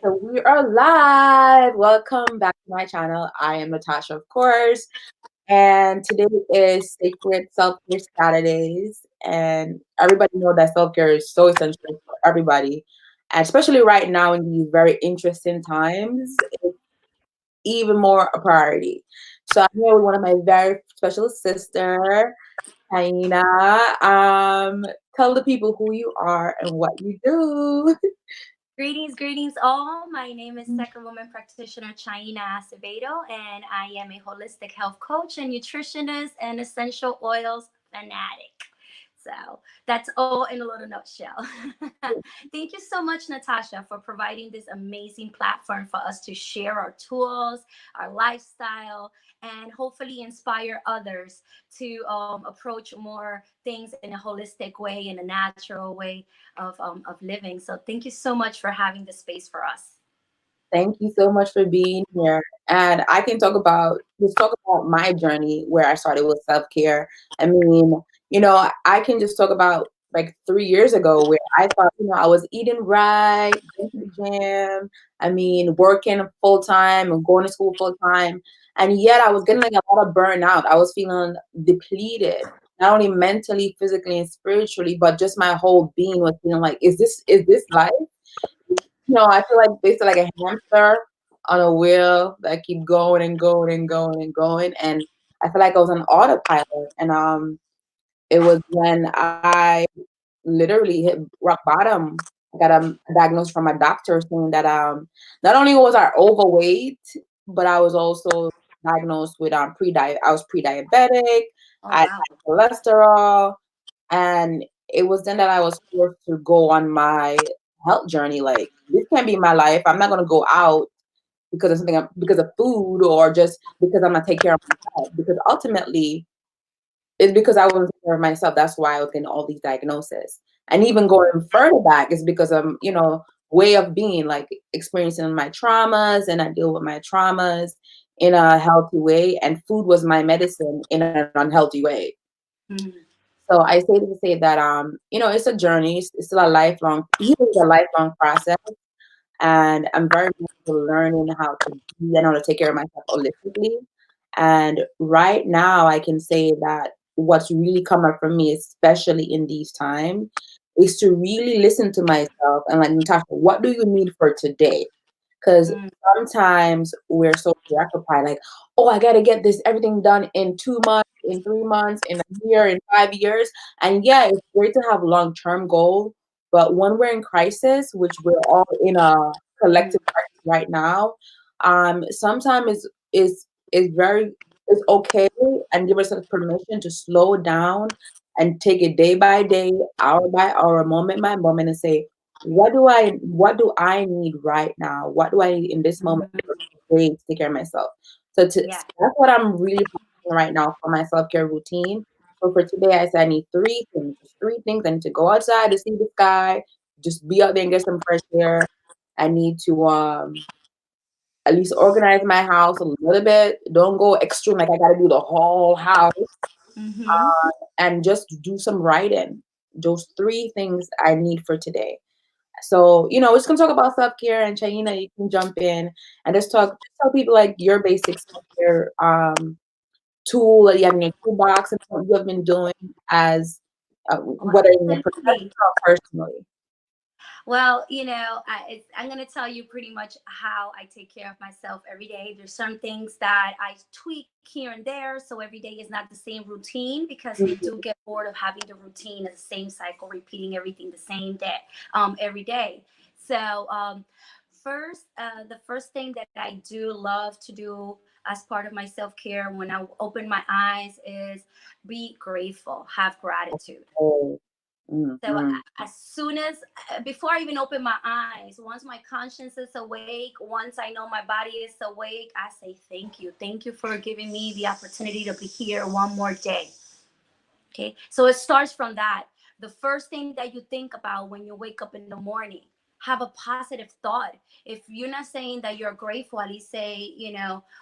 So we are live. Welcome back to my channel. I am Natasha, of course, and today is Sacred Self-Care Saturdays. And everybody know that self-care is so essential for everybody, and especially right now in these very interesting times, it's even more a priority. So I'm here with one of my very special sister, Chaina. Tell the people who you are and what you do. Greetings all. My name is Second Woman Practitioner Chaina Acevedo, and I am a holistic health coach and nutritionist and essential oils fanatic. So that's all in a little nutshell. Thank you so much, Natasha, for providing this amazing platform for us to share our tools, our lifestyle, and hopefully inspire others to approach more things in a holistic way, in a natural way of living. So thank you so much for having the space for us. Thank you so much for being here. And I can talk about my journey where I started with self-care. I mean, I can just talk about like 3 years ago where I thought, I was eating right, going to the gym, I mean, working full time and going to school full time. And yet I was getting like a lot of burnout. I was feeling depleted, not only mentally, physically, and spiritually, but just my whole being was feeling like, is this life? I feel like basically like a hamster on a wheel that keep going and going and going and going. And I feel like I was on autopilot. And it was when I literally hit rock bottom. I got a diagnosis from my doctor saying that not only was I overweight, but I was also diagnosed with I was pre-diabetic, Oh, I had wow. cholesterol, and it was then that I was forced to go on my health journey. Like, this can't be my life. I'm not gonna go out because of something, because of food, or just because I'm gonna take care of myself. Because ultimately, it's because I wasn't taking care of myself. That's why I was getting all these diagnoses. And even going further back is because of, way of being, like experiencing my traumas, and I deal with my traumas in a healthy way. And food was my medicine in an unhealthy way. Mhm. So I say to say that it's a journey. It's still a lifelong, healing is a lifelong process, and I'm very much learning how to be and how to take care of myself holistically. And right now, I can say that what's really come up for me, especially in these times, is to really listen to myself and like, Natasha, what do you need for today? Because Mm. sometimes we're so preoccupied, like, oh, I got to get this everything done in 2 months, in 3 months, in a year, in 5 years. And yeah, it's great to have long term goals. But when we're in crisis, which we're all in a Mm. collective crisis right now, sometimes is very it's okay, and give ourselves permission to slow down and take it day by day, hour by hour, moment by moment, and say, what do I need right now? What do I need in this moment Mhm. today to take care of myself? So Yeah. that's what I'm really focusing right now for my self-care routine. So for today, I said I need three things. Just three things. I need to go outside to see the sky, just be out there and get some fresh air. I need to at least organize my house a little bit. Don't go extreme, like I gotta do the whole house, Hmm. and just do some writing. Those three things I need for today. So, we're just gonna talk about self care, and Chaina, you can jump in and just tell people like your basic self care tool that you have in your toolbox and what you have been doing as Well, whether in your professional absolutely. or personally. Well, I'm going to tell you pretty much how I take care of myself every day. There's some things that I tweak here and there. So every day is not the same routine because we do get bored of having the routine as the same cycle, repeating everything the same day, every day. So, the first thing that I do love to do as part of my self care when I open my eyes is be grateful, have gratitude. Oh, So mhm. as soon as before I even open my eyes, once my conscience is awake, once I know my body is awake, I say thank you for giving me the opportunity to be here one more day. Okay, so it starts from that. The first thing that you think about when you wake up in the morning, have a positive thought. If you're not saying that you're grateful, at least say,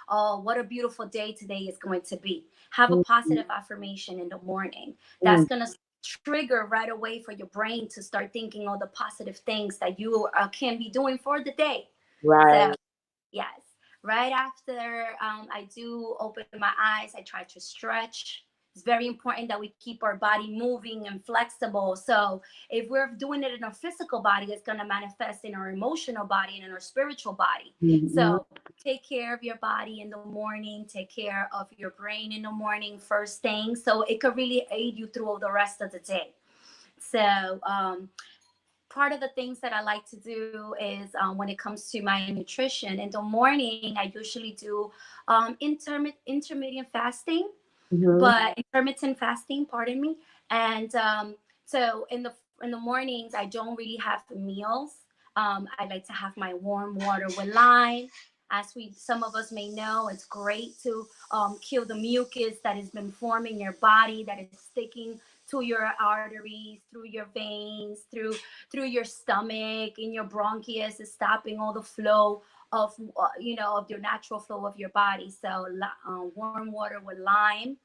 oh, what a beautiful day today is going to be. Have a Mhm. positive affirmation in the morning. That's Mhm. going to trigger right away for your brain to start thinking all the positive things that you can be doing for the day. Right. So yes, right after I do open my eyes, I try to stretch. It's very important that we keep our body moving and flexible. So if we're doing it in our physical body, it's going to manifest in our emotional body and in our spiritual body. Mhm. So take care of your body in the morning, take care of your brain in the morning first thing. So it could really aid you through the rest of the day. So part of the things that I like to do is when it comes to my nutrition in the morning, I usually do intermittent fasting, Mhm. but intermittent fasting, pardon me. And so in the mornings, I don't really have meals. I like to have my warm water with lime. As we some of us may know, it's great to kill the mucus that has been forming in your body, that is sticking to your arteries, through your veins, through your stomach, in your bronchus, is stopping all the flow of of your natural flow of your body. So warm water with lime.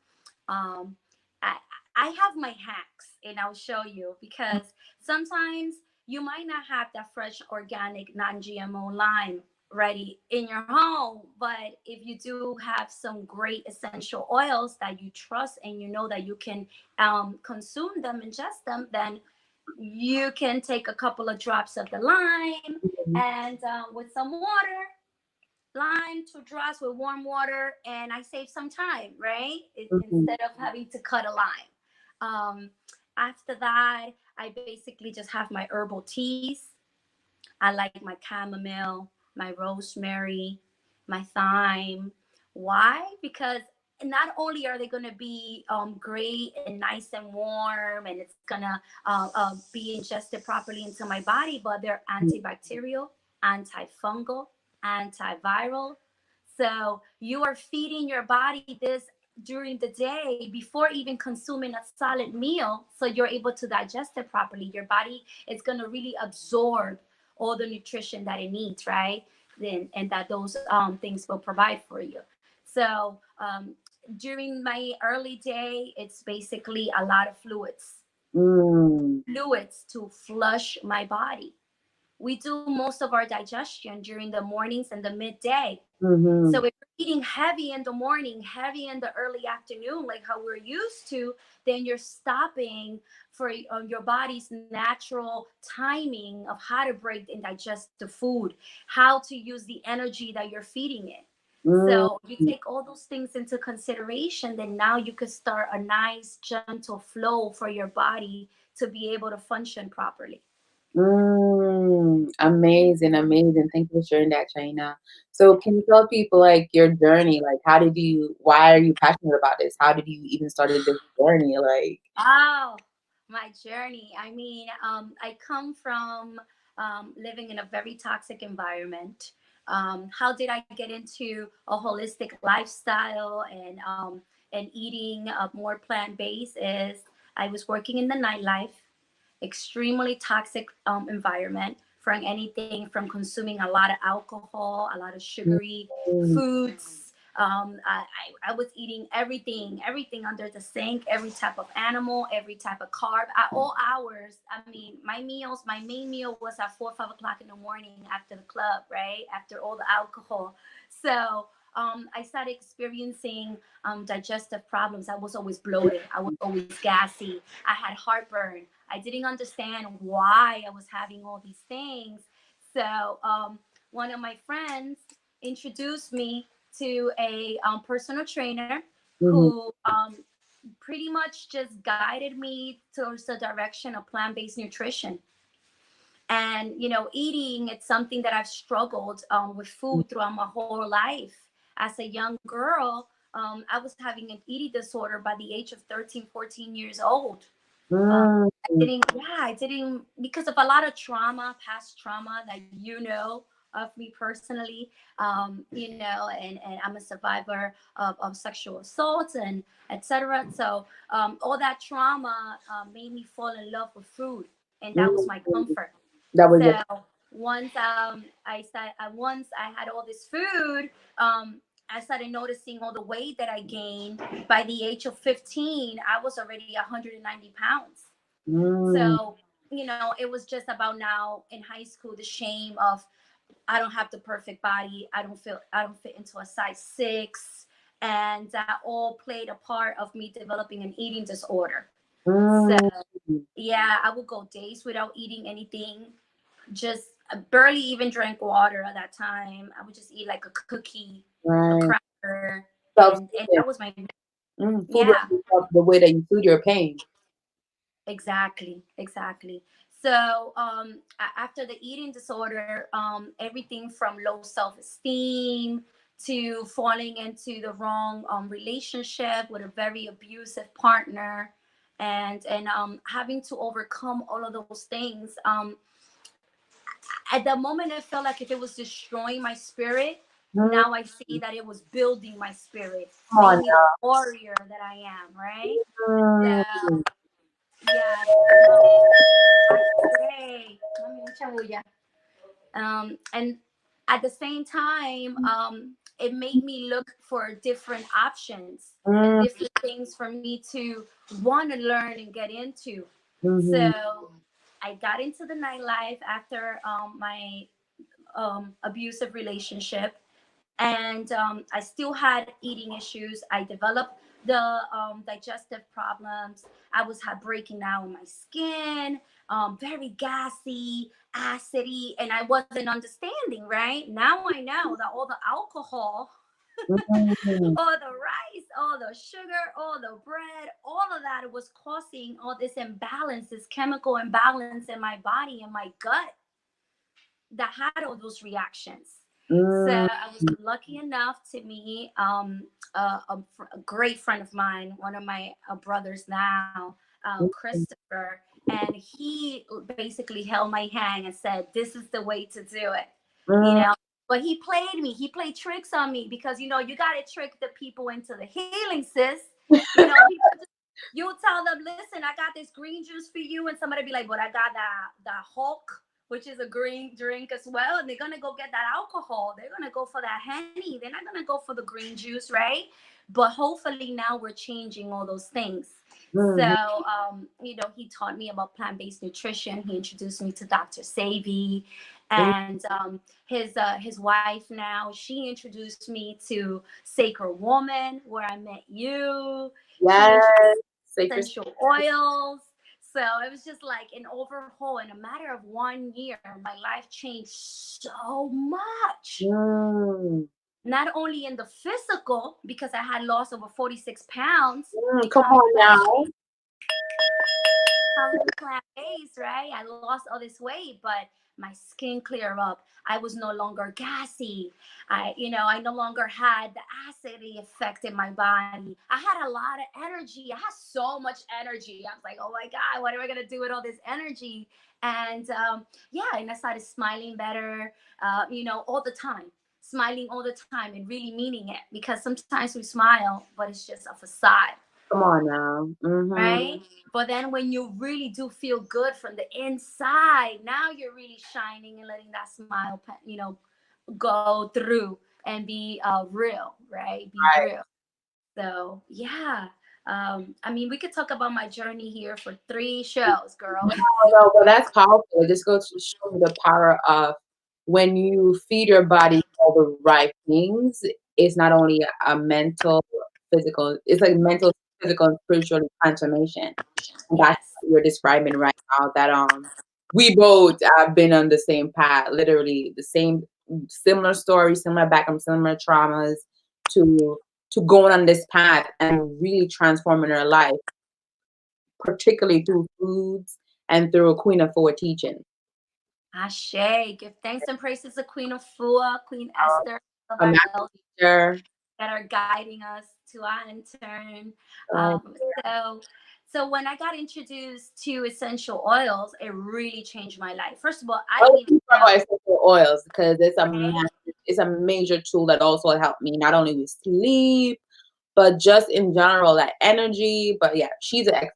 um, I, I have my hacks and I'll show you, because sometimes you might not have that fresh, organic, non GMO lime ready in your home. But if you do have some great essential oils that you trust and you know that you can consume them, ingest them, then you can take a couple of drops of the lime Mhm. and with some water, lime, 2 drops with warm water, and I save some time, right? Mhm. Instead of having to cut a lime. Um, After that, I basically just have my herbal teas. I like my chamomile, my rosemary, my thyme. Why? Because not only are they going to be great and nice and warm, and it's going to be ingested properly into my body, but they're antibacterial, antifungal, antiviral. So you are feeding your body this during the day before even consuming a solid meal, so you're able to digest it properly. Your body is going to really absorb all the nutrition that it needs, right? Then and that those things will provide for you. So during my early day, it's basically a lot of Mm. fluids to flush my body. We do most of our digestion during the mornings and the midday. So Mhm. if you're eating heavy in the morning, heavy in the early afternoon, like how we're used to, then you're stopping for your body's natural timing of how to break and digest the food, how to use the energy that you're feeding it. Mm. So you take all those things into consideration, then now you could start a nice, gentle flow for your body to be able to function properly. Mm. Amazing, amazing. Thank you for sharing that, China. So can you tell people like your journey? Like why are you passionate about this? How did you even started this journey? Like Oh, my journey. I mean, I come from living in a very toxic environment. How did I get into a holistic lifestyle and eating more plant based? Is I was working in the nightlife, extremely toxic environment, from anything from consuming a lot of alcohol, a lot of sugary mm, foods. I was eating everything under the sink, every type of animal, every type of carb at all hours. I mean, my main meal was at 4 or 5 o'clock in the morning after the club, right? After all the alcohol. So I started experiencing digestive problems. I was always bloated. I was always gassy. I had heartburn. I didn't understand why I was having all these things. So one of my friends introduced me to a personal trainer mhm, who pretty much just guided me towards the direction of plant-based nutrition. And eating, it's something that I've struggled with food throughout my whole life. As a young girl, I was having an eating disorder by the age of 13, 14 years old. um, mm, I didn't, because of a lot of trauma, past trauma that of me personally. And I'm a survivor of sexual assault and etc. So all that trauma made me fall in love with food, and that was my mm. comfort. That was your So once I had all this food, I started noticing all the weight that I gained. By the age of 15, I was already 190 pounds. mm, So, it was just about now in high school, the shame of I don't have the perfect body. I don't fit into a size 6, and that all played a part of me developing an eating disorder. So Mm, yeah, I would go days without eating anything. Just barely even drank water at that time. I would just eat like a cookie, a right. cracker, and Self-soothing. that was my Food yeah. was the way that you soothe your pain. Exactly, exactly. So after the eating disorder, everything from low self-esteem to falling into the wrong relationship with a very abusive partner, and having to overcome all of those things. At the moment, it felt like if it was destroying my spirit. Mm, Now I see that it was building my spirit, come made on me the warrior that I am. Right. now. So yeah. So Hey, mami, mucha bulla. And at the same time, it made me look for different options and Mm, different things for me to want to learn and get into. mhm, So I got into the nightlife after my abusive relationship, and I still had eating issues. I developed the digestive problems. I was had breaking out in my skin, very gassy, acidy, and I wasn't understanding. Right now, I know that all the alcohol, mhm, all the rice, all the sugar, all the bread, all of that was causing all this imbalance, this chemical imbalance in my body and my gut that had all those reactions. So mm, I was lucky enough to meet a great friend of mine, one of my brothers now, mm, Christopher, and he basically held my hand and said, "This is the way to do it," you mm, know. But he played me. He played tricks on me because you got to trick the people into the healing, sis. People just you tell them, "Listen, I got this green juice for you," and somebody be like, "But I got that Hulk, which is a green drink as well," and they're gonna go get that alcohol. They're gonna go for that Henny. They're not gonna go for the green juice, right? But hopefully now we're changing all those things. So, mhm. he taught me about plant-based nutrition. He introduced me to Dr. Savy, and his wife now. She introduced me to Sacred Woman, where I met you. She introduced Yes, sacred. essential oils. So it was just like an overhaul. In a matter of 1 year, my life changed so much. Mm, Not only in the physical, because I had lost over 46 pounds, come becoming on now. plant-based, right? I lost all this weight, but my skin cleared up. I was no longer gassy. I no longer had the acidity effect in my body. I had a lot of energy. I had so much energy. I was like, oh my God, what am I gonna do with all this energy? And yeah, and I started smiling better, all the time. Smiling all the time and really meaning it, because sometimes we smile, but it's just a facade, Come on now. Mhm. right? But then when you really do feel good from the inside, now you're really shining and letting that smile, go through and be real, right? Be Right. real. So yeah, I mean, we could talk about my journey here for 3 shows, girl. Oh, no, but that's powerful. It just goes to show you the power of when you feed your body all the right things, it's not only a mental, physical, it's like mental, physical, and spiritual transformation. And that's Yes, what you're describing right now, that we both have been on the same path, literally the same similar stories, similar background, similar traumas to going on this path and really transforming our life, particularly through foods and through a Queen of Four teaching. Ashe. Give thanks and praises to Queen Afua, Queen Uh, Esther, of a our master elders teacher. that are guiding us to our intern. Uh, So when I got introduced to essential oils, it really changed my life. First of all, I Let's didn't even talk know. about essential oils because Okay. it's a major tool that also helped me not only with sleep but just in general, like energy. But yeah, she's a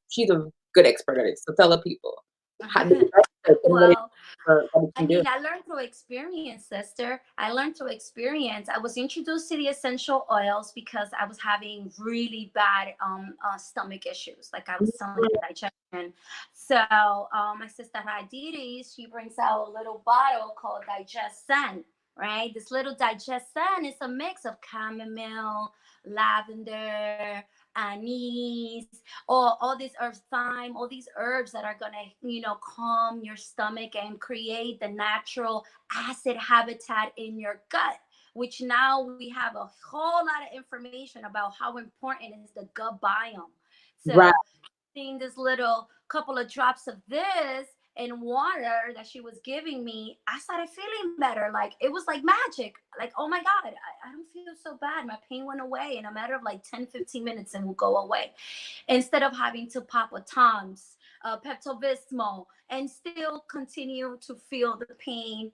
good expert at it. So tell the people how the benefits and Well, what it I can do. mean, I learned through experience, sister. I learned through experience. I was introduced to the essential oils because I was having really bad stomach issues. Like I was telling you, digestion. So my sister Hadiri, she brings out a little bottle called Digest Sen. right? This little digestion is a mix of chamomile, lavender, anise, all these herbs, thyme, all these herbs that are gonna, calm your stomach and create the natural acid habitat in your gut. Which now we have a whole lot of information about how important is the gut biome. Right. So seeing this little couple of drops of this in water that she was giving me, I started feeling better. Like it was like magic. Like, oh my God, I don't feel so bad. My pain went away in a matter of like 10, 15 minutes and will go away. Instead of having to pop a Tums, Pepto-Bismol, and still continue to feel the pain,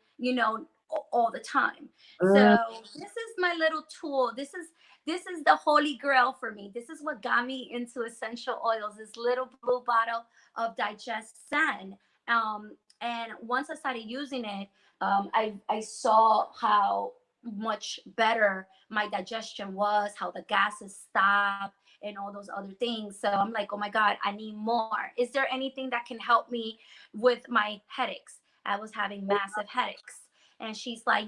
all the time. Mm, So this is my little tool. This is the holy grail for me. This is what got me into essential oils. This little blue bottle of Digest Zen. And once I started using it, I saw how much better my digestion was, how the gases stopped, and all those other things. So I'm like, oh my God, I need more. Is there anything that can help me with my headaches? I was having massive headaches. And she's like,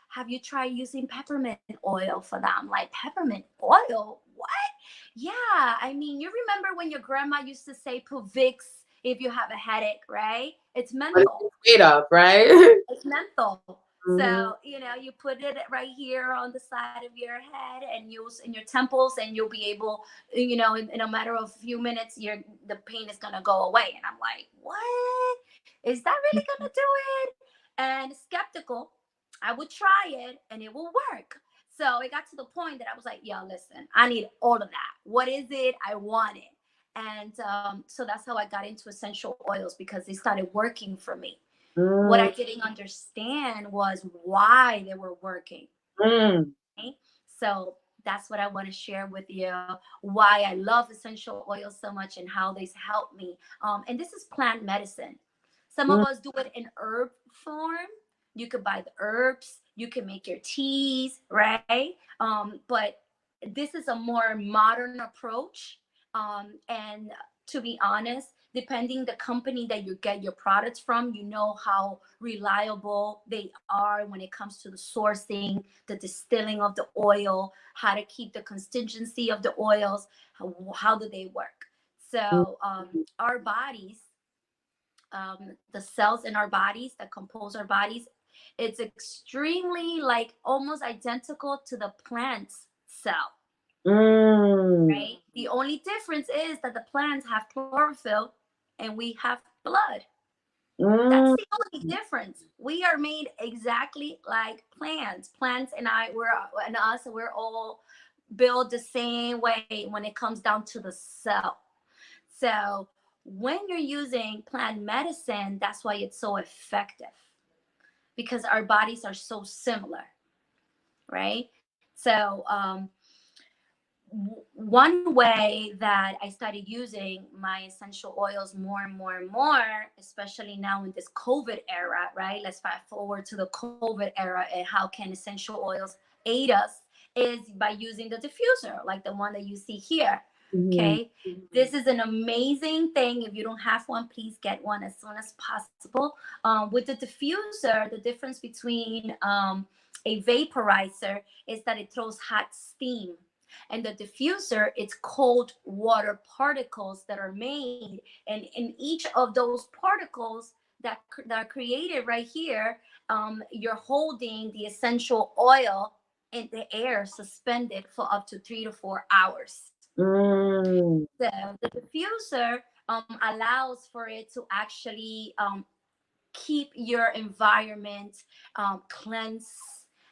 have you tried using peppermint oil for that? I'm like, peppermint oil? What? Yeah. I mean, you remember when your grandma used to say put Vicks if you have a headache, right? It's what is menthol. it made of, right? It's menthol. Mm, So, you put it right here on the side of your head and use in your temples, and you'll be able, in a matter of a few minutes, the pain is gonna go away. And I'm like, what? Is that really gonna do it? And skeptical, I would try it and it will work. So it got to the point that I was like, yo, listen, I need all of that. What is it? I want it. And so that's how I got into essential oils, because they started working for me. What mm, I didn't understand was why they were working. mm, Okay? So that's what I want to share with you, why I love essential oils so much and how they help me. And this is plant medicine. Some of mm, us do it in herb form. You could buy the herbs, you can make your teas, right? But this is a more modern approach. And to be honest, depending the company that you get your products from, you know how reliable they are when it comes to the sourcing, the distilling of the oil, how to keep the consistency of the oils, how do they work. mm, So our bodies, the cells in our bodies that compose our bodies, it's extremely like almost identical to the plant's cell, mm, right? The only difference is that the plants have chlorophyll and we have blood. That's mm, the only difference. We are made exactly like plants. Plants and us, we're all built the same way when it comes down to the cell. So when you're using plant medicine, that's why it's so effective, because our bodies are so similar, right? So one way that I started using my essential oils more and more and more, especially now in this COVID era, right? Let's fast forward to the COVID era and how can essential oils aid us, is by using the diffuser, like the one that you see here. mhm, Okay. This is an amazing thing. If you don't have one, please get one as soon as possible. With the diffuser, the difference between a vaporizer is that it throws hot steam, and the diffuser, it's cold water particles that are made, and in each of those particles that are created right here, you're holding the essential oil in the air suspended for up to 3 to 4 hours. mm, So the diffuser allows for it to actually keep your environment cleansed,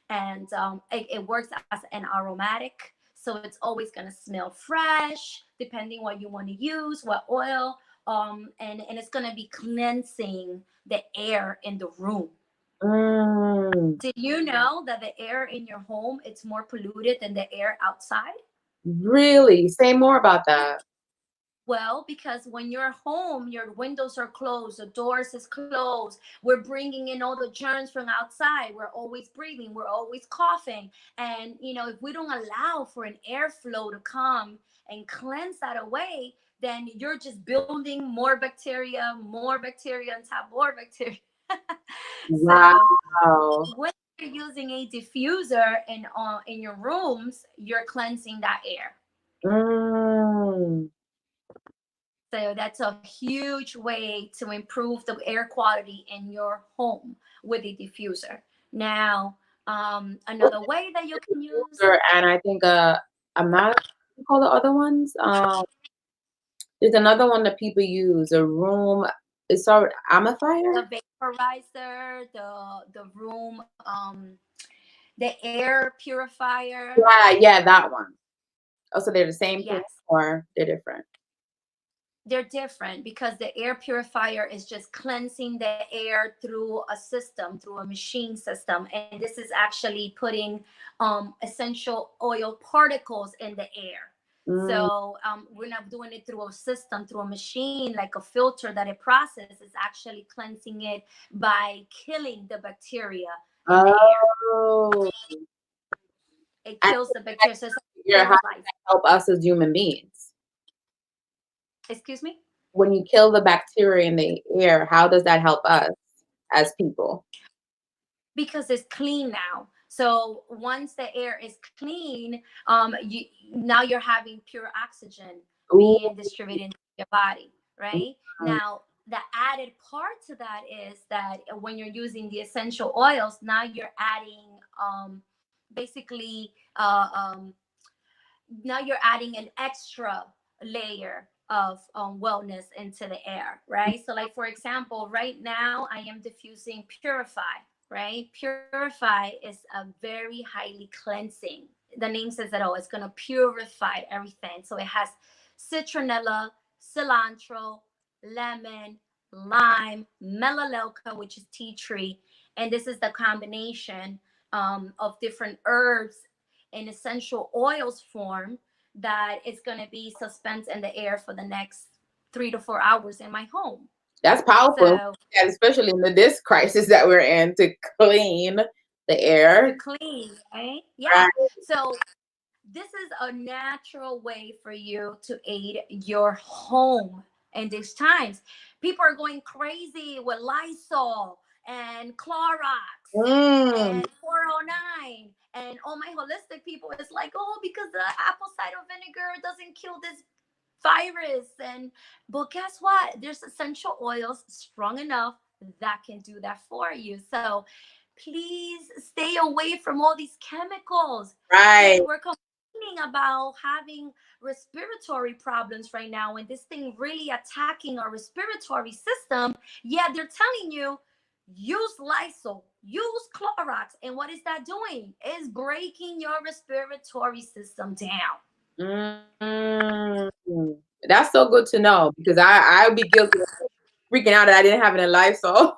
and it works as an aromatic, so it's always going to smell fresh depending what you want to use, what oil, and it's going to be cleansing the air in the room. mm. Did you know that the air in your home, it's more polluted than the air outside? Really? Say more about that. Well, because when you're home, your windows are closed, the doors is closed. We're bringing in all the germs from outside. We're always breathing. We're always coughing. And, if we don't allow for an airflow to come and cleanse that away, then you're just building more bacteria on top, more bacteria. So Wow. when you're using a diffuser in your rooms, you're cleansing that air. Mm. So that's a huge way to improve the air quality in your home with a diffuser. Now, What's another way that you the can use diffuser? And I think I'm not what you call the other ones. There's another one that people use. A room. It's called amplifier. the vaporizer, the room, the air purifier. Yeah, yeah, that one. Oh, so they're the same thing Yes, or they're different? they're different because the air purifier is just cleansing the air through a system, through a machine system, and this is actually putting essential oil particles in the air. Mm. So we're not doing it through a system, through a machine like a filter that it processes. It's actually cleansing it by killing the bacteria in the air. Oh, It I kills the bacteria, so it's like figure how does sterilize. that help us as human beings? Excuse me. When you kill the bacteria in the air, how does that help us as people? Because it's clean now. So once the air is clean, you now you're having pure oxygen Ooh. being distributed into your body, right? Now the added part to that is that when you're using the essential oils, now you're adding basically now you're adding an extra layer of wellness into the air, right? So, like for example, right now I am diffusing Purify, right? Purify is a very highly cleansing. The name says it all. It's going to purify everything. So it has citronella, cilantro, lemon, lime, melaleuca, which is tea tree, and this is the combination of different herbs in essential oils form that is going to be suspended in the air for the next 3 to 4 hours in my home. That's powerful, So and especially in this crisis that we're in to clean the to air. clean, right? Right. Yeah. So this is a natural way for you to aid your home in these times. People are going crazy with Lysol and Clorox Mm. and 409, and all my holistic people is like, oh, because the apple cider vinegar doesn't kill this virus. And but guess what, there's essential oils strong enough that can do that for you. So please stay away from all these chemicals. Right. Kids, we're complaining about having respiratory problems right now, and this thing really attacking our respiratory system. Yeah, they're telling you use Lysol, use Clorox, and what is that doing? It's breaking your respiratory system down. Mm. That's so good to know because I would be guilty of freaking out that I didn't have it in Lysol.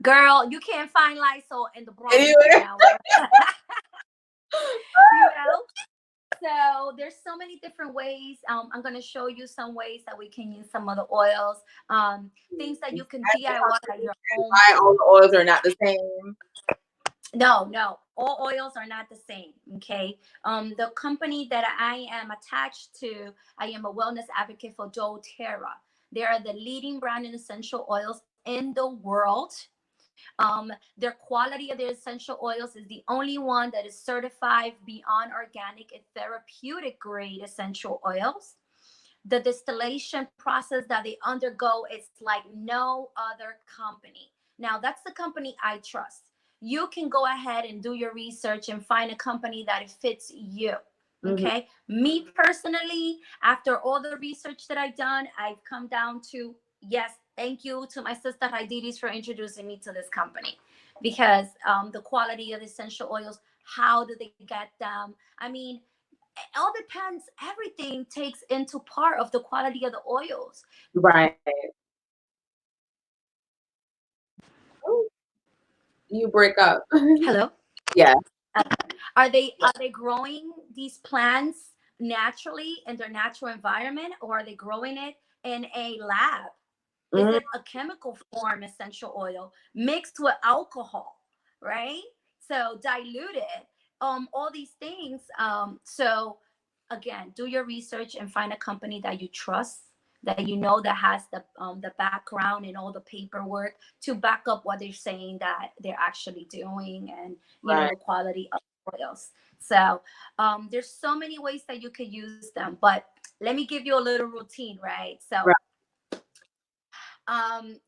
Girl, you can't find Lysol in the Bronx right Anyway. now. You know? So there's so many different ways. I'm going to show you some ways that we can use some of the oils, things that you can DIY at your home. Why all the oils are not the same? No, no, all oils are not the same. Okay. The company that I am attached to, I am a wellness advocate for doTERRA. They are the leading brand in essential oils in the world. Their quality of their essential oils is the only one that is certified beyond organic and therapeutic grade essential oils. The distillation process that they undergo is like no other company. Now, that's the company I trust. You can go ahead and do your research and find a company that fits you. Mhm. Okay. Me personally, after all the research that I've done, I've come down to yes, thank you to my sister Heididis for introducing me to this company because the quality of the essential oils, how do they get them? I mean, it all depends. Everything takes into part of the quality of the oils. Right. Oh, you break up. Hello. Yeah. Uh, are they growing these plants naturally in their natural environment, or are they growing it in a lab? Is Mhm. it a chemical form essential oil mixed with alcohol, right? So diluted. All these things. So again, do your research and find a company that you trust, that you know that has the background and all the paperwork to back up what they're saying that they're actually doing, and you know Right. the quality of oils. So there's so many ways that you could use them, but let me give you a little routine, right? So Right.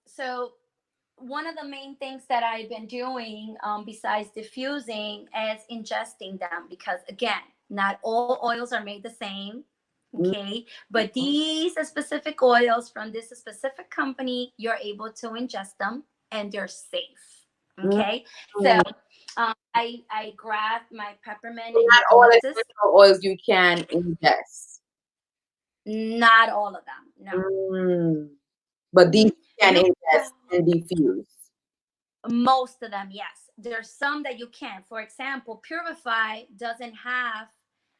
so one of the main things that I've been doing, besides diffusing, is ingesting them, because again, not all oils are made the same. Okay, but these specific oils from this specific company, you're able to ingest them and they're safe. Mm-hmm. Okay, so I grab my peppermint and Not all eucalyptus. essential oils you can ingest. Not all of them, no. Mm. But these Hmm. can You ingest and diffuse. Most of them, yes. There's some that you can. For example, Purify doesn't have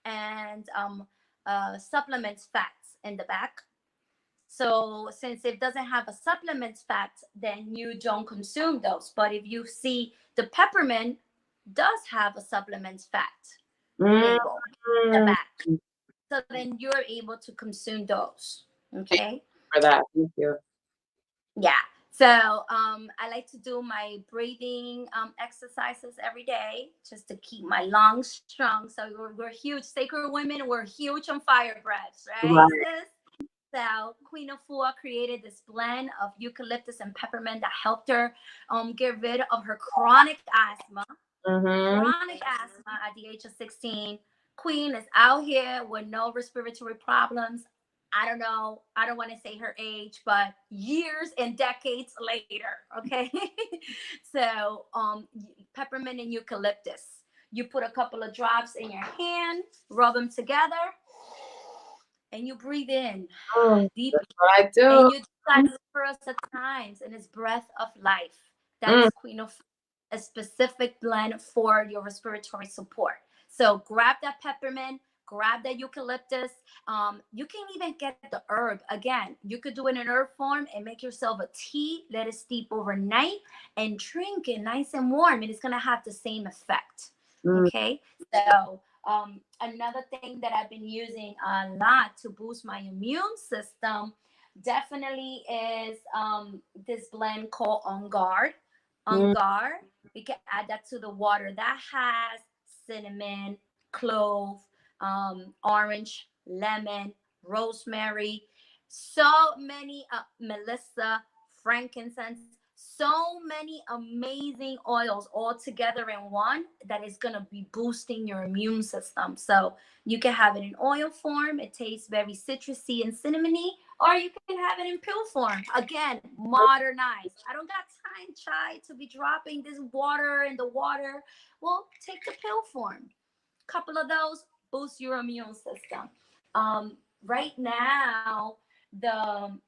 and supplements fats in the back. So since it doesn't have a supplements fat, then you don't consume those. But if you see the peppermint does have a supplements fat Mm. label in the back, so then you're able to consume those. Thank Okay. you for that. Thank you. Yeah. So I like to do my breathing exercises every day just to keep my lungs strong. So we're huge sacred women. We're huge on fire breaths, right, Right. sis? So Queen of Fua created this blend of eucalyptus and peppermint that helped her get rid of her chronic asthma. Mm-hmm. Chronic asthma at the age of 16. Queen is out here with no respiratory problems. I don't know. I don't want to say her age, but years and decades later. Okay. So, peppermint and eucalyptus. You put a couple of drops in your hand, rub them together, and you breathe in Mm. deeply. That's what I do. And you do that numerous of times, and it's breath of life. That Mm. is Queen of a specific blend for your respiratory support. So grab that peppermint, grab that eucalyptus. You can even get the herb. Again, you could do it in herb form and make yourself a tea, let it steep overnight, and drink it nice and warm, and it's gonna have the same effect. Mm. Okay, so another thing that I've been using a lot to boost my immune system definitely is this blend called On Guard. On Mm. Guard, we can add that to the water. That has cinnamon, clove, orange, lemon, rosemary, so many, melissa, frankincense, so many amazing oils all together in one that is going to be boosting your immune system. So you can have it in oil form. It tastes very citrusy and cinnamony, or you can have it in pill form. Again, modernized. I don't got time, chai, to be dropping this water in the water. Well, take the pill form. Couple of those boost your immune system. Right now, the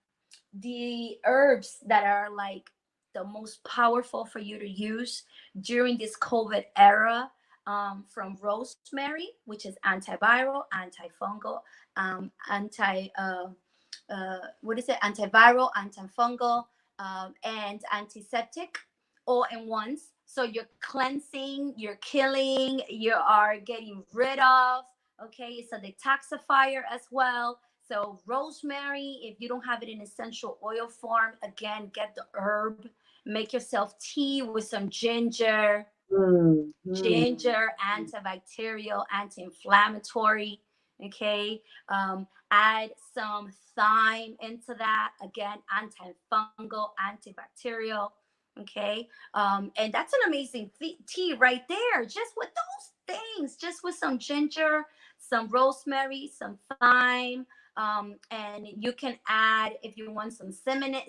the herbs that are like the most powerful for you to use during this COVID era, from rosemary, which is antiviral, antifungal, what is it? Antiviral, antifungal, and antiseptic, all in ones. So you're cleansing, you're killing, you are getting rid of. Okay, it's a detoxifier as well. So rosemary, if you don't have it in essential oil form, again, get the herb. Make yourself tea with some ginger. Mm. Mm. Ginger, antibacterial, anti-inflammatory. Okay, add some thyme into that. Again, antifungal, antibacterial. Okay, and that's an amazing tea right there. Just with those things, just with some ginger, some rosemary, some thyme. And you can add, if you want, some cinnamon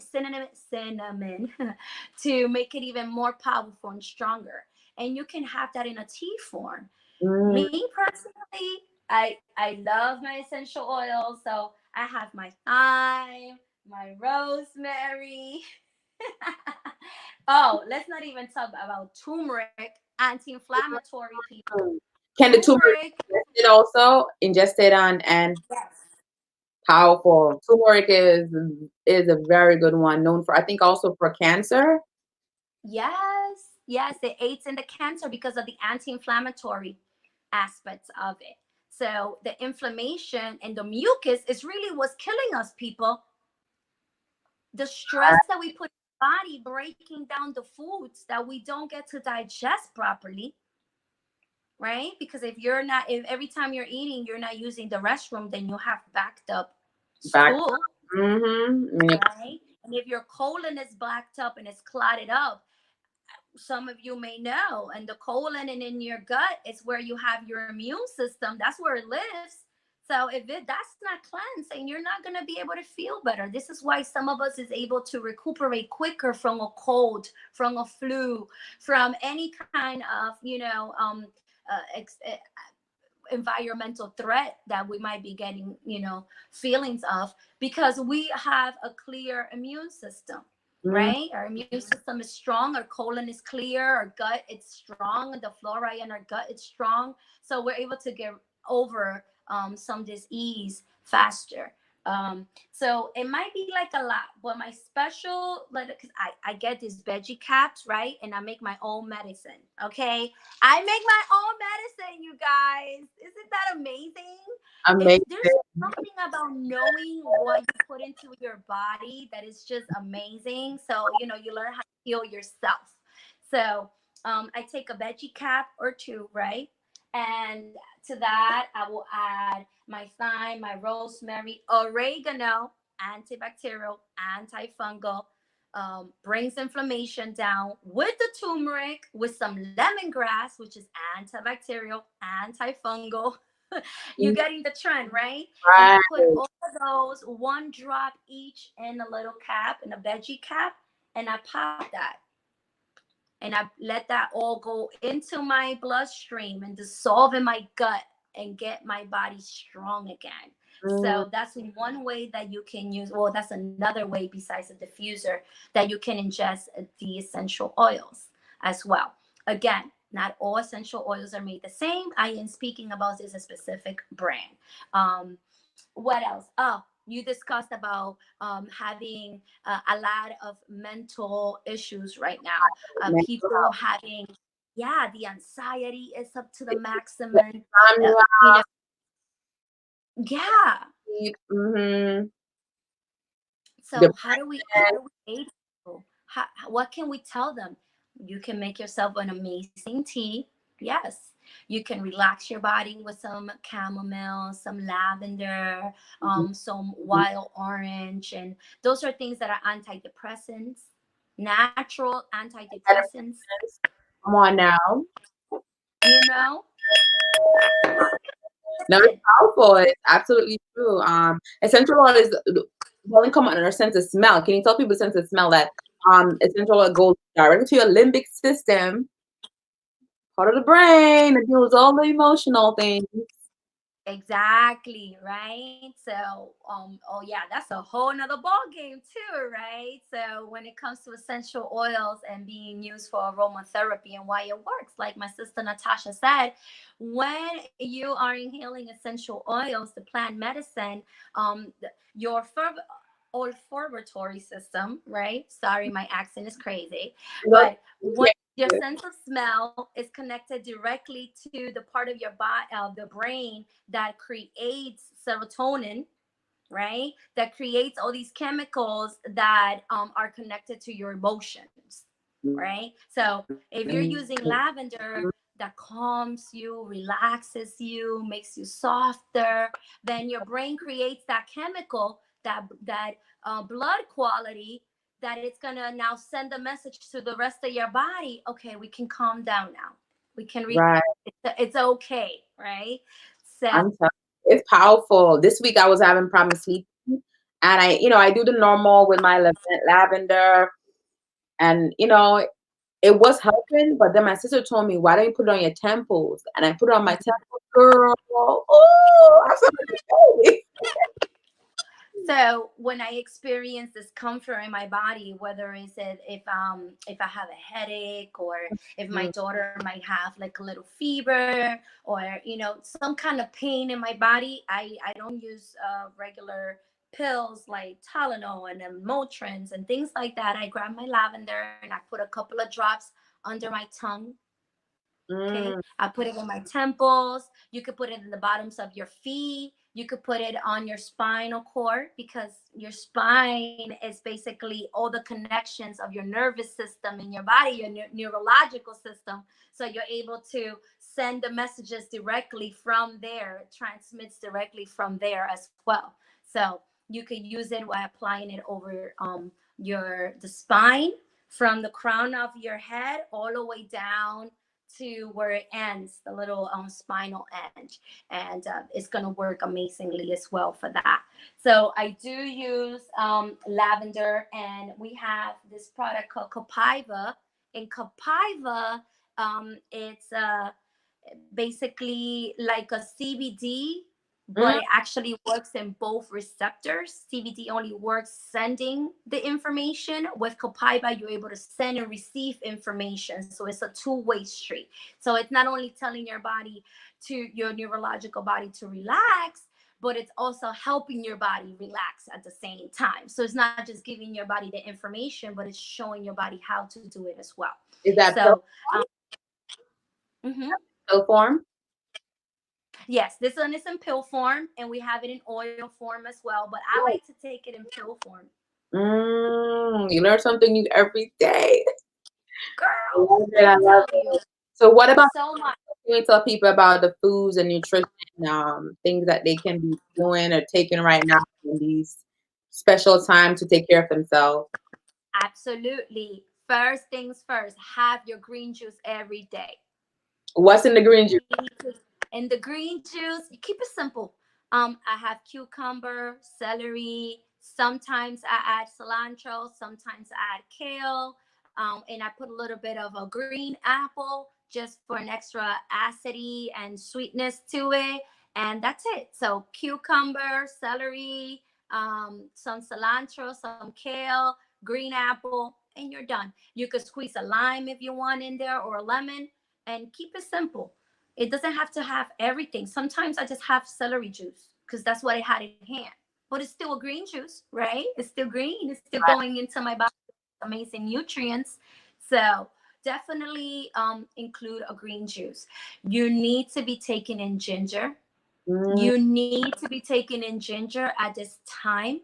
to make it even more powerful and stronger. And you can have that in a tea form. Mm. Me personally, I love my essential oils, so I have my thyme, my rosemary. Oh, let's not even talk about turmeric, anti-inflammatory, people. Mm. Can the turmeric Turmeric, ingest it also? Ingest it on and yes. powerful. Turmeric is a very good one, known for I think also for cancer. Yes, yes, it aids in the cancer because of the anti-inflammatory aspects of it. So the inflammation and the mucus is really what's killing us, people. The stress that we put in the body, breaking down the foods that we don't get to digest properly, right? Because if you're not, if every time you're eating, you're not using the restroom, then you have backed up Back. stool, Mm-hmm. right? And if your colon is backed up and it's clotted up, some of you may know, and the colon and in your gut is where you have your immune system. That's where it lives. So if that's not cleansed, and you're not going to be able to feel better. This is why some of us is able to recuperate quicker from a cold, from a flu, from any kind of environmental threat that we might be getting, feelings of, because we have a clear immune system, Mm-hmm. right? Our immune system is strong, our colon is clear, our gut it's strong, the flora in our gut is strong, so we're able to get over some disease faster. So it might be like a lot, but my special, like, because I get these veggie caps, right? And I make my own medicine. Okay. I make my own medicine, you guys. Isn't that amazing? It's Amazing. There's something about knowing what you put into your body that is just amazing. So, you learn how to heal yourself. So, I take a veggie cap or two, right? And to that, I will add my thyme, my rosemary, oregano, antibacterial, antifungal, brings inflammation down, with the turmeric, with some lemongrass, which is antibacterial, antifungal. You're getting the trend, right? And I Right. put all of those, one drop each, in a little cap, in a veggie cap, and I pop that. And I let that all go into my bloodstream and dissolve in my gut and get my body strong again. Mm, So that's one way that you can use. Well, that's another way besides the diffuser that you can ingest the essential oils as well. Again, not all essential oils are made the same. I am speaking about this specific brand. What else? Oh, you discussed about having a lot of mental issues right now. mental People health. having, yeah, the anxiety is up to the maximum. Uh, Insomnia. you know, yeah. Mm-hmm. So Depression. how do we aid people? What can we tell them? You can make yourself an amazing tea. Yes. You can relax your body with some chamomile, some lavender, some wild orange, and those are things that are antidepressants, natural antidepressants. Come on now. You know, No, it's listen. powerful. It's absolutely true. Essential oil is only come under a sense of smell. Can you tell people the sense of smell that essential oil goes directly to your limbic system, part of the brain that deals with all the emotional things. Exactly, right? So, oh yeah, that's a whole nother ball game too, right? So when it comes to essential oils and being used for aromatherapy and why it works, like my sister Natasha said, when you are inhaling essential oils, the plant medicine, your olfactory system, right? Sorry, my accent is crazy, Look, but when your sense of smell is connected directly to the part of your body, the brain, that creates serotonin, right? That creates all these chemicals that are connected to your emotions, right? So if you're using lavender, that calms you, relaxes you, makes you softer, then your brain creates that chemical, that blood quality, that it's gonna now send a message to the rest of your body. Okay, we can calm down now. We can right. it's okay, right? So I'm telling you, it's powerful. This week I was having problems sleeping, and I do the normal with my lavender, and it was helping. But then my sister told me, "Why don't you put it on your temples?" And I put it on my temples, girl. Oh, I'm so excited. So when I experience discomfort in my body, whether it's if I have a headache, or if my daughter might have like a little fever, or some kind of pain in my body, I don't use regular pills like Tylenol and then Motrins and things like that. I grab my lavender and I put a couple of drops under my tongue. Okay, Mm, I put it in my temples. You could put it in the bottoms of your feet. You could put it on your spinal cord, because your spine is basically all the connections of your nervous system in your body, your neurological system. So you're able to send the messages directly from there. It transmits directly from there as well. So you could use it by applying it over the spine, from the crown of your head all the way down to where it ends, the little spinal end. And it's going to work amazingly as well for that. So I do use lavender, and we have this product called Copiva. And Copiva, it's basically like a CBD, but Mm, it actually works in both receptors. CBD only works sending the information. With Copiba, you're able to send and receive information. So it's a two-way street. So it's not only telling your body, to your neurological body, to relax, but it's also helping your body relax at the same time. So it's not just giving your body the information, but it's showing your body how to do it as well. is that So, mhm. pill form? Yes, this one is in pill form, and we have it in oil form as well. But I like to take it in pill form. You learn something new every day. I Girl, love it. let I me love tell you, it. So, what about so much. can you tell people about the foods and nutrition, things that they can be doing or taking right now in these special times to take care of themselves? Absolutely. First things first, have your green juice every day. What's in the green You juice? need to, and the green juice, you keep it simple. I have cucumber, celery. Sometimes I add cilantro. Sometimes I add kale. And I put a little bit of a green apple just for an extra acidity and sweetness to it. And that's it. So cucumber, celery, some cilantro, some kale, green apple, and you're done. You could squeeze a lime if you want in there, or a lemon, and keep it simple. It doesn't have to have everything. Sometimes I just have celery juice because that's what I had in hand. But it's still a green juice, right? It's still green. It's still going into my body with amazing nutrients. So definitely include a green juice. You need to be taking in ginger. Mm, You need to be taking in ginger at this time.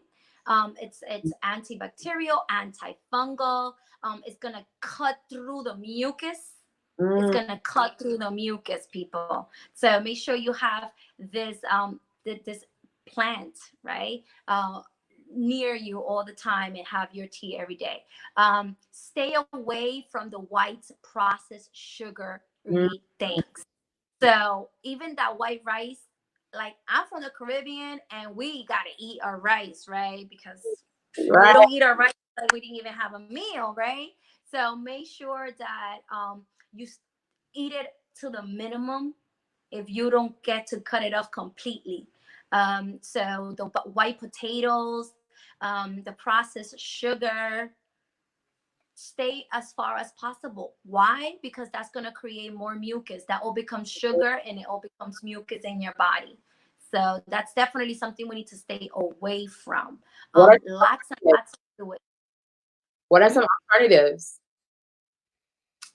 It's antibacterial, antifungal. It's gonna cut through the mucus. It's mm, gonna cut through the mucus, people. So make sure you have this this plant, right, near you all the time, and have your tea every day. Stay away from the white processed mm, sugary things. So even that white rice, like I'm from the Caribbean, and we gotta eat our rice, right? Because if we right. don't eat our rice, like we didn't even have a meal, right? So make sure that you eat it to the minimum if you don't get to cut it off completely. So the white potatoes, the processed sugar, stay as far as possible. Why? Because that's going to create more mucus. That all becomes sugar, and it all becomes mucus in your body. So that's definitely something we need to stay away from. What are Lots and lots of it. what are Hmm? some alternatives?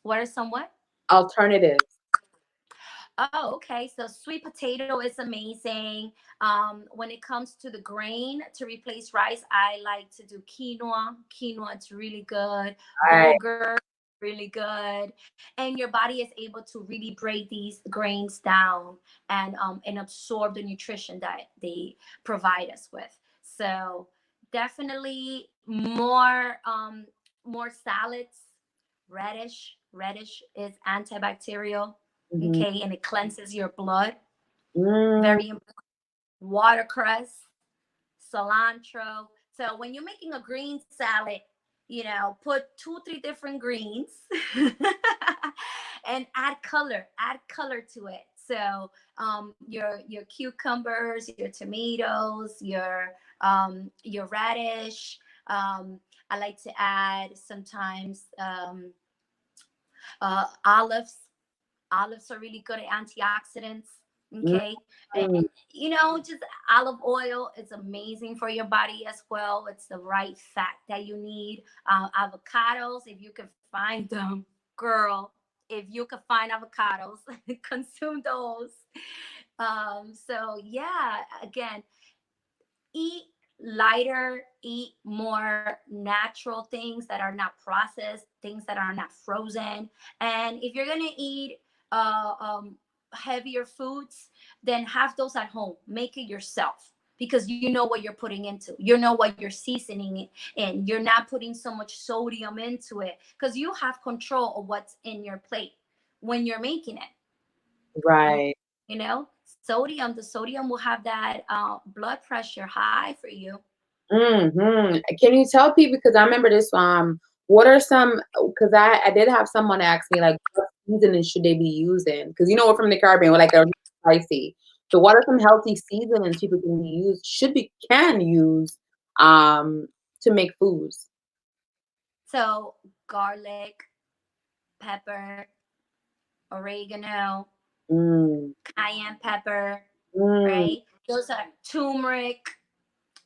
What are some what? Alternatives. Oh, okay. So sweet potato is amazing. When it comes to the grain to replace rice, I like to do quinoa. Quinoa, it's really good. Right. Bulgur, really good. And your body is able to really break these grains down and absorb the nutrition that they provide us with. So definitely more salads. Radish is antibacterial, Mhm. okay, and it cleanses your blood. Mm, Very important. Watercress, cilantro. So when you're making a green salad, put 2 3 different greens and add color to it. So your cucumbers, your tomatoes, your radish. I like to add sometimes olives. Olives are really good at antioxidants. mm, Okay. And, mm, just olive oil is amazing for your body as well. It's the right fat that you need. Avocados, if you can find them, girl, if you can find avocados, consume those. So yeah, again, eat lighter, eat more natural things that are not processed, things that are not frozen. And if you're gonna eat heavier foods, then have those at home. Make it yourself because you know what you're putting into. You know what you're seasoning it in. You're not putting so much sodium into it because you have control of what's in your plate when you're making it. Right. You know, the sodium will have that blood pressure high for you. Can you tell people, because I remember this, what are some, because I did have someone ask me, like, what seasoning should they be using? Because we're from the Caribbean, we're like, they're spicy. So what are some healthy seasonings people can use um to make foods? So garlic, pepper, oregano, Mm, cayenne pepper, mm, right? Those are turmeric.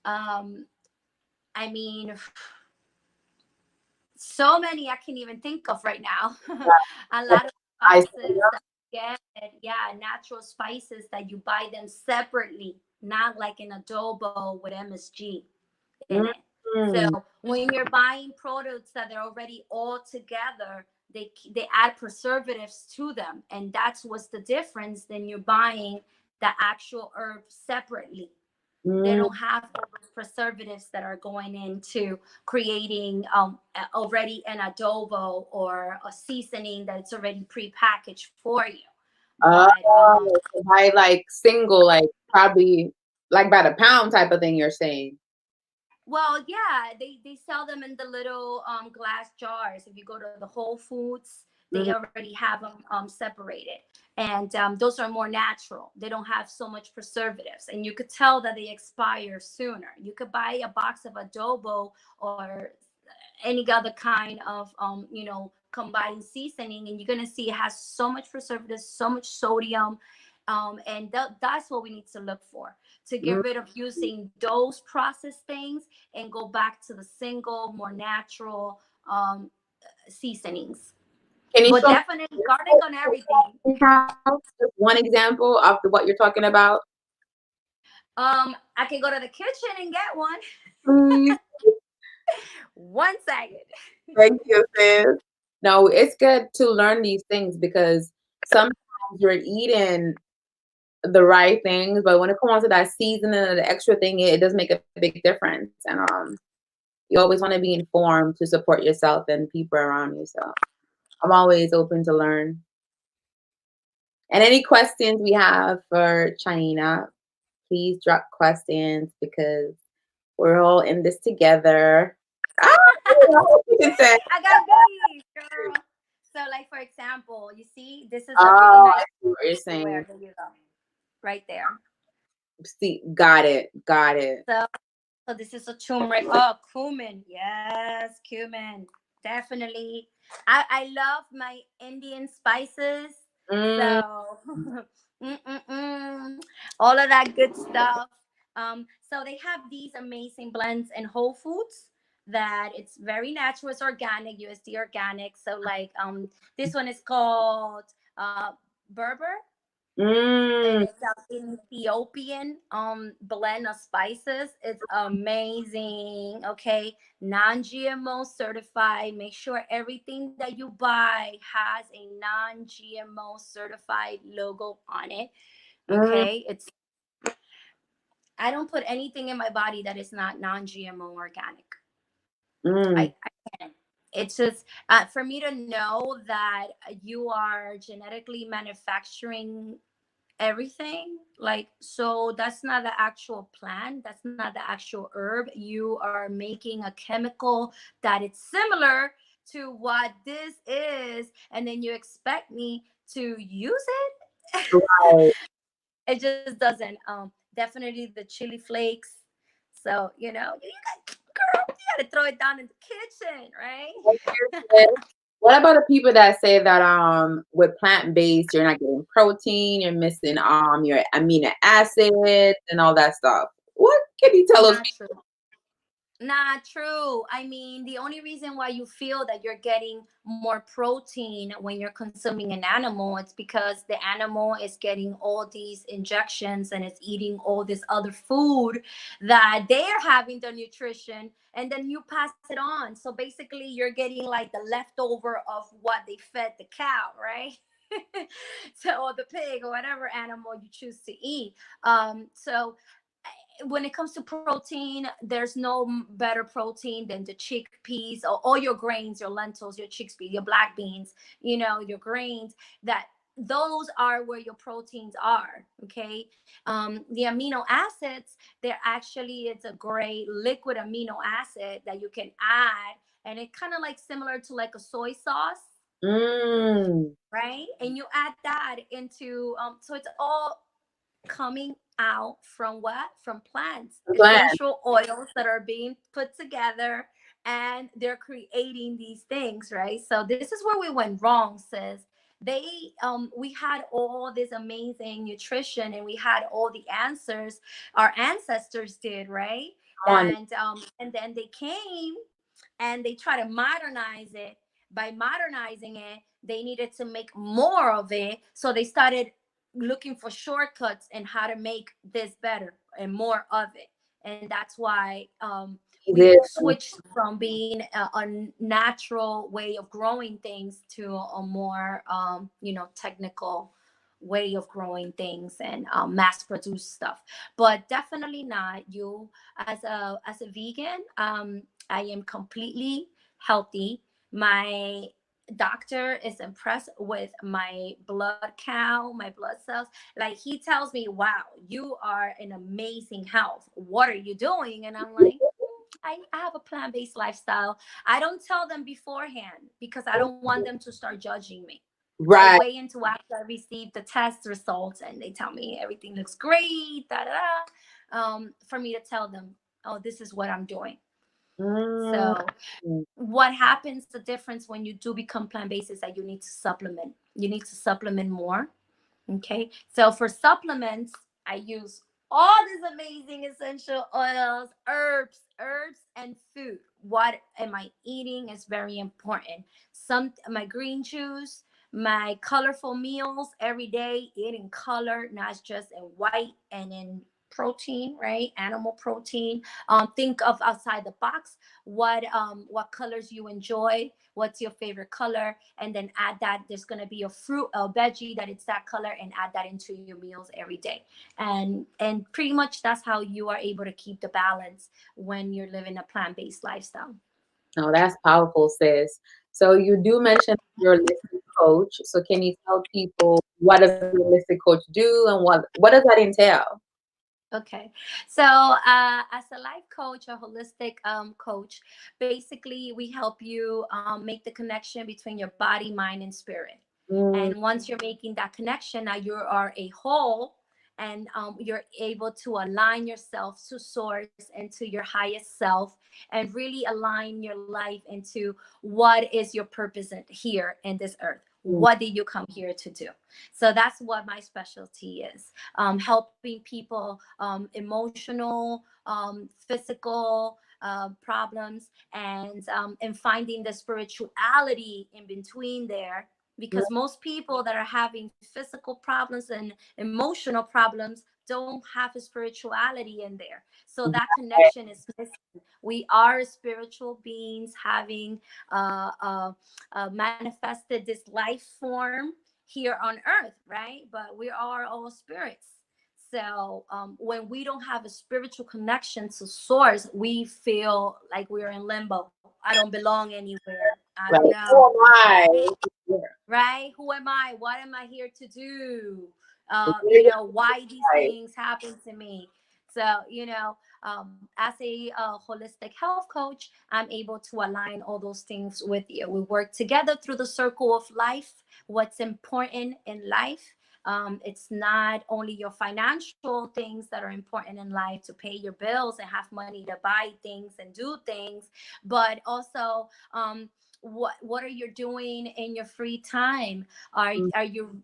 Um, I mean, so many I can't even think of right now. A yeah, lot of I spices that you get, yeah, natural spices that you buy them separately, not like an adobo with MSG in it. So mm, when you're buying products that are already all together, they add preservatives to them, and that's what's the difference. Then you're buying the actual herb separately. They mm. don't have all those preservatives that are going into creating already an adobo or a seasoning that's already prepackaged for you. But So buy like single, like probably like by the pound type of thing you're saying. well, yeah, they sell them in the little glass jars. If you go to the Whole Foods, they Mhm, already have them separated, and those are more natural. They don't have so much preservatives, and you could tell that they expire sooner. You could buy a box of adobo or any other kind of combined seasoning, and you're gonna see it has so much preservatives, so much sodium, and that's what we need to look for to mhm. get rid of using those processed things and go back to the single, more natural seasonings. Can you But show me definitely garlic on everything. just one example of what you're talking about, I can go to the kitchen and get one. please? 1 second. Thank you, sis. No, it's good to learn these things because sometimes you're eating the right things, but when it comes to that seasoning or the extra thing, it does make a big difference. And you always want to be informed to support yourself and people around you. So I'm always open to learn. And any questions we have for China, please drop questions because we're all in this together. Ah, I hope you can say, I got goodies, girl. So, like for example, you see, this is a really oh, I nice see what you're to saying. wear. There you go, right there. See, got it, got it. So, so this is a turmeric. Oh, cumin. Yes, cumin. Definitely. I love my Indian spices. Mm, So mm-mm-mm. All of that good stuff. So they have these amazing blends in Whole Foods that it's very natural, it's organic, USD organic. So like this one is called Berber, and mm, it's an Ethiopian blend of spices. It's amazing. Okay, non-GMO certified. Make sure everything that you buy has a non-GMO certified logo on it. mm, Okay, it's I don't put anything in my body that is not non-GMO organic. mm, I can't. It's just for me to know that you are genetically manufacturing everything, like, so that's not the actual plant, that's not the actual herb. You are making a chemical that it's similar to what this is, and then you expect me to use it. right. It just doesn't. Definitely the chili flakes. So you got, girl, you gotta throw it down in the kitchen, right? What about the people that say that with plant based you're not getting protein, you're missing your amino acids and all that stuff? What can you tell us? Not true. Not true. I mean, the only reason why you feel that you're getting more protein when you're consuming an animal, it's because the animal is getting all these injections and it's eating all this other food that they're having the nutrition, and then you pass it on. So basically, you're getting like the leftover of what they fed the cow, right? So, or the pig or whatever animal you choose to eat. So when it comes to protein, there's no better protein than the chickpeas or all your grains, your lentils, your chickpeas, your black beans, your grains. That those are where your proteins are. Okay, the amino acids, they're actually, it's a great liquid amino acid that you can add, and it kind of like similar to like a soy sauce, Mm. right? And you add that into so it's all coming out from what? From plants, Plant. essential oils that are being put together, and they're creating these things, right? So this is where we went wrong, sis. We had all this amazing nutrition and we had all the answers our ancestors did, right? On. And then they came and they try to modernize it. By modernizing it, they needed to make more of it, so they started looking for shortcuts and how to make this better and more of it. And that's why we This. switched from being a natural way of growing things to a more technical way of growing things and mass produced stuff. But definitely not you. As a vegan, I am completely healthy. My doctor is impressed with my blood count, my blood cells. Like, he tells me, wow, you are in amazing health. What are you doing? And I'm like, I have a plant-based lifestyle. I don't tell them beforehand because I don't want them to start judging me. I Right. wait until after I receive the test results and they tell me everything looks great, da da da, for me to tell them, oh, this is what I'm doing. Mm. So what happens, the difference when you do become plant-based is that you need to supplement. You need to supplement more. Okay. So for supplements, I use all these amazing essential oils, herbs, and food. What am I eating is very important. My green juice, my colorful meals every day, eating color, not just in white and in protein, right? Animal protein. Think of outside the box. What colors you enjoy, what's your favorite color, and then add that. There's going to be a fruit, a veggie that it's that color, and add that into your meals every day. And pretty much that's how you are able to keep the balance when you're living a plant-based lifestyle. Oh, that's powerful, sis. So you do mention you're a holistic coach. So can you tell people what does a holistic coach do and what does that entail? Okay. So, as a life coach, a holistic coach, basically, we help you make the connection between your body, mind, and spirit. Mm. And once you're making that connection, now you are a whole, and you're able to align yourself to source and to your highest self, and really align your life into what is your purpose here in this earth. What did you come here to do? So that's what my specialty is, helping people, emotional, physical problems, and finding the spirituality in between there. Because most people that are having physical problems and emotional problems don't have a spirituality in there. So that connection is missing. We are spiritual beings having manifested this life form here on earth, right? But we are all spirits. So when we don't have a spiritual connection to source, we feel like we're in limbo. I don't belong anywhere. I don't Like, know. who am I? Right? Yeah. Right? Who am I? What am I here to do? Where did it Why these start? things happen to me? So, as a holistic health coach, I'm able to align all those things with you. We work together through the circle of life, what's important in life. It's not only your financial things that are important in life to pay your bills and have money to buy things and do things, but also what are you doing in your free time? Are you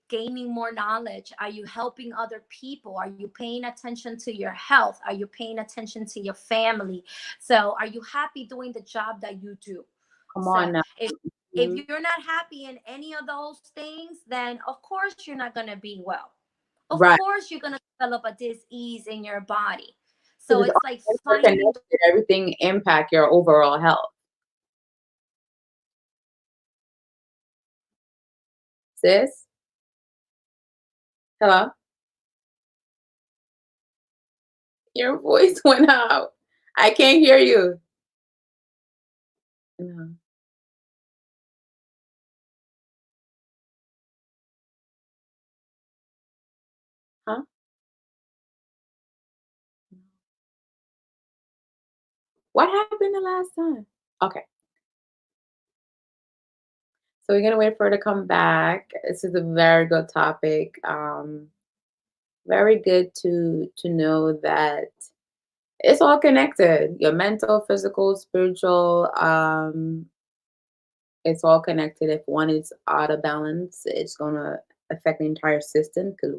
gaining more knowledge? Are you helping other people? Are you paying attention to your health? Are you paying attention to your family? So are you happy doing the job that you do? Come on So now. if Mhm. you're not happy in any of those things, then of course you're not going to be well. Of Right. course you're going to develop a disease in your body. So Because it's it's like all finding interconnected. Everything impact your overall health. Sis? Hello? Your voice went out. I can't hear you. No. Huh? What happened the last time? Okay. So we're gonna wait for her to come back. This is a very good topic. Very good to know that it's all connected. Your mental, physical, spiritual, it's all connected. If one is out of balance, it's gonna affect the entire system because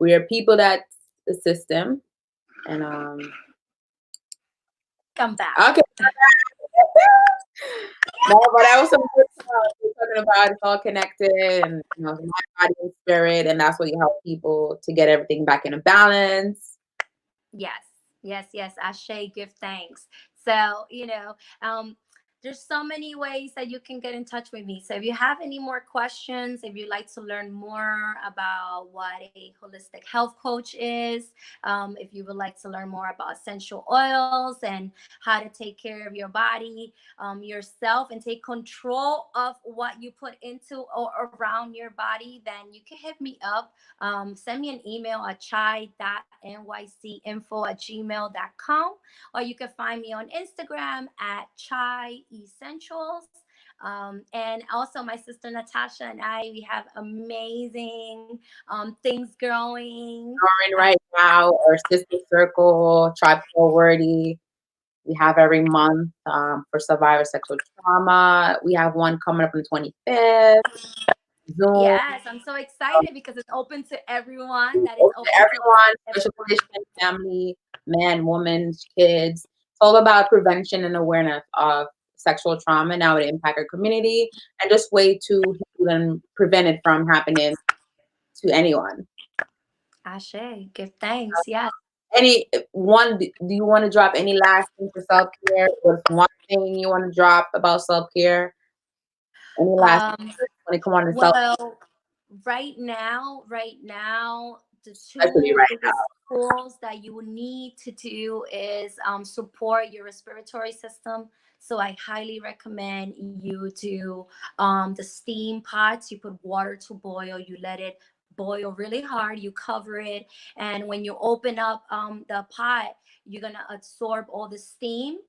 we are people that's the system. And come back. okay. No, but that was some good stuff. We're talking about it's all connected and mind, body, and spirit, and that's what you help people to get everything back in a balance. Yes, yes, yes. Ashe, give thanks. So, there's so many ways that you can get in touch with me. So, if you have any more questions, if you'd like to learn more about what a holistic health coach is, if you would like to learn more about essential oils and how to take care of your body, yourself, and take control of what you put into or around your body, then you can hit me up. Send me an email at chai.nycinfo@gmail.com, or you can find me on Instagram at chai essentials. And also, my sister Natasha and I, we have amazing things growing. Starring right now, our sister circle, tribe worthy. We have every month for survivor sexual trauma. We have one coming up on the 25th. Zoom. Yes, I'm so excited because it's open to everyone. That is To open to everyone, special everyone. condition, family, man, woman, kids. It's all about prevention and awareness of sexual trauma and how it impact our community and just way to heal and prevent it from happening to anyone. Ashe, give thanks. Yes. Any one, do you want to drop any last thing for self care? What's one thing you want to drop about self care? Any last Um, when it come on to self, well, right now, the especially two right biggest tools that you will need to do is support your respiratory system. So I highly recommend you do the steam pots. You put water to boil, you let it boil really hard, you cover it, and when you open up the pot, you're gonna absorb all the steam.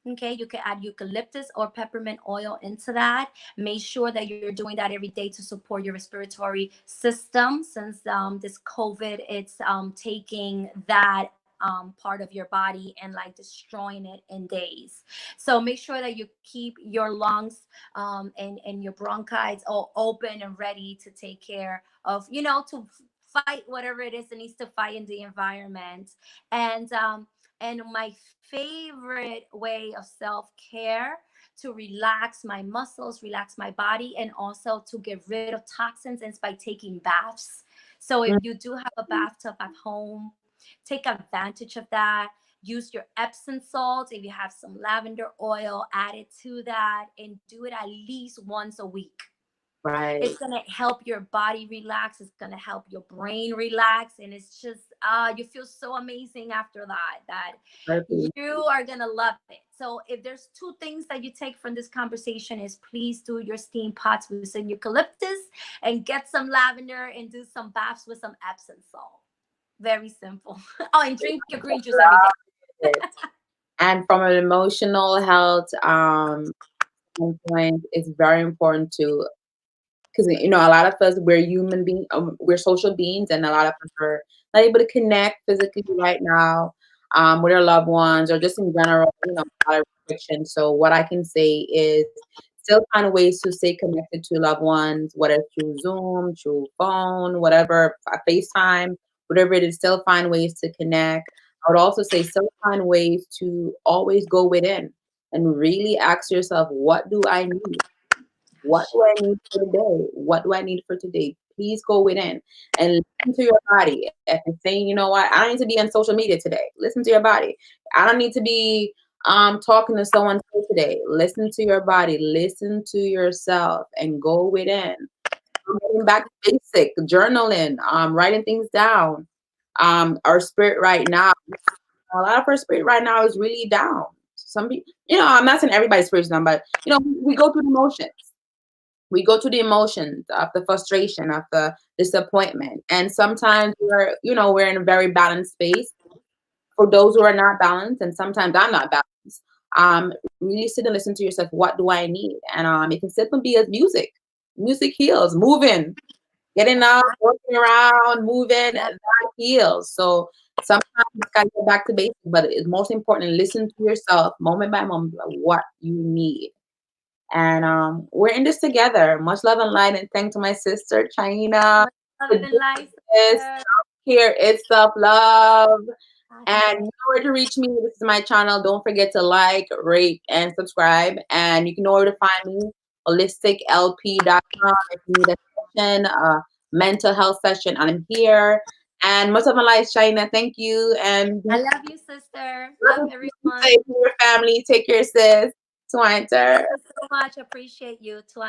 Okay, you can add eucalyptus or peppermint oil into that. Make sure that you're doing that every day to support your respiratory system, since this COVID, it's taking that part of your body and like destroying it in days. So make sure that you keep your lungs and your bronchites all open and ready to take care of, to fight whatever it is that needs to fight in the environment. And my favorite way of self care to relax my muscles, relax my body, and also to get rid of toxins is by taking baths. So if now? you do have a bathtub at home, take advantage of that. Use your Epsom salt. If you have some lavender oil, add it to that and do it at least once a week. Right. It's going to help your body relax, it's going to help your brain relax, and it's just you feel so amazing after that Therapy. you are going to love it. So if there's two things that you take from this conversation is please do your steam pots with some eucalyptus and get some lavender and do some baths with some Epsom salt. Very simple. Oh, and drink your green juice every day. It. And from an emotional health standpoint, it's very important to because a lot of us we're human beings, we're social beings, and a lot of us are not able to connect physically right now with our loved ones or just in general, a lot of restrictions. So what I can say is still find ways to stay connected to loved ones, whether it's through Zoom, through phone, whatever, FaceTime, whatever it is, still find ways to connect. I would also say still find ways to always go within and really ask yourself, what do I need? What do I need for today? What do I need for today? Please go within and listen to your body. If it's saying, you know what, I don't need to be on social media today. Listen to your body. I don't need to be talking to someone today. Listen to your body. Listen to yourself and go within. Getting back to basic, journaling, writing things down. Our spirit right now, a lot of our spirit right now is really down. Some people, I'm not saying everybody's spirit's down, but we go through the motions. We go through the emotions of the frustration, of the disappointment, and sometimes we're in a very balanced space. For those who are not balanced, and sometimes I'm not balanced, really sit and listen to yourself. What do I need? And it can simply be as music. Music heals. Moving, getting up, walking around, moving, Yeah, that heals. So sometimes it's got to go back to basics, but it's most important, listen to yourself moment by moment, what you need. And we're in this together. Much love and light, and thanks to my sister Chaina much love for and doing life, this. sister. Here it's self love. And Ashe. you know where to reach me. This is my channel. Don't forget to like, rate, and subscribe. And you can know where to find me, holisticlp.com. If you need a session, a mental health session, I'm here. And much of my life, China. Thank you. And I love you, sister. love Love you. Be everyone. safe with your family. Take care, sis. Thank Twitter. you so much. Appreciate you. To